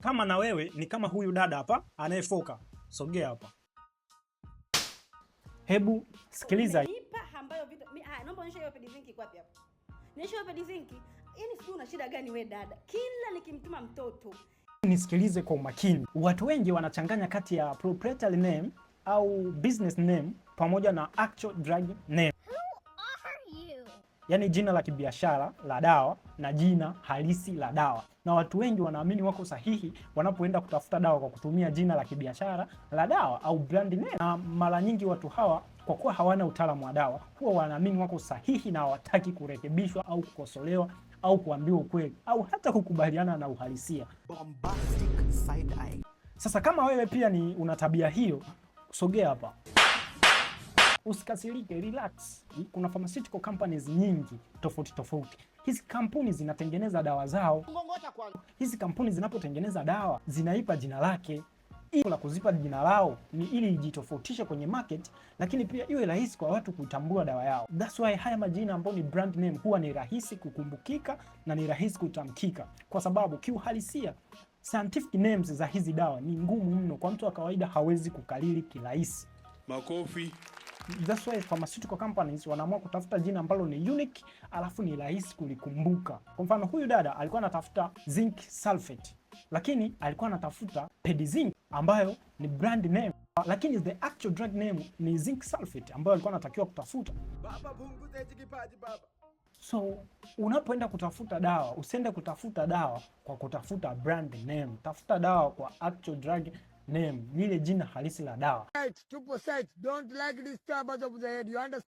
Kama na wewe ni kama huyu dada hapa anayefoka, sogea hapa. Hebu sikiliza. Nipa ambayo vitu naomba onyesha hiyo pedizinki kwa wapi hapo? Nionyesha hiyo pedizinki. Yaani sijui una shida gani we dada? Kila nikimtuma mtoto. Nisikilize kwa umakini. Watu wengi wanachanganya kati ya proprietary name au business name pamoja na actual drug name. Yaani jina la kibiashara la dawa na jina halisi la dawa. Na watu wengi wanaamini wako sahihi wanapoenda kutafuta dawa kwa kutumia jina la kibiashara la dawa au brand name. Na mara nyingi watu hawa kwa kuwa hawana utaalamu wa dawa, huwa wanaamini wako sahihi na hawataki kurekebishwa au kukosolewa au kuambiwa ukweli au hata kukubaliana na uhalisia. Bombastic side eye. Sasa kama wewe pia ni una tabia hiyo, sogea hapa. Usikasirike, relax. Kuna pharmaceutical companies nyingi tofauti. Hizi kampuni zinatengeneza dawa zao. Hizi kampuni zinapotengeneza dawa zinaipa jina lake. Ili la kuzipa jina lao ni ili ijitofautishe kwenye market, lakini pia iwe rahisi kwa watu kutambua dawa yao. That's why haya majina ambayo ni brand name huwa ni rahisi kukumbukika na ni rahisi kutamkika, kwa sababu kiuhalisia scientific names za hizi dawa ni ngumu mno, kwa mtu wa kawaida hawezi kukalili kirahisi. Makofi. That's why pharmaceutical companies wanaamua kutafuta jina ambalo ni unique, alafu ni rahisi kulikumbuka. Kwa mfano huyu dada alikuwa anatafuta zinc sulfate, lakini alikuwa anatafuta Pedizinc ambayo ni brand name, lakini the actual drug name ni zinc sulfate ambayo alikuwa anatakiwa kutafuta. Baba punguza hichi kipaji baba. So unapoenda kutafuta dawa, usiende kutafuta dawa kwa kutafuta brand name. Tafuta dawa kwa actual drug name, lile jina halisi la dawa. Tupo set. Don't like disturbance of the head. You understand?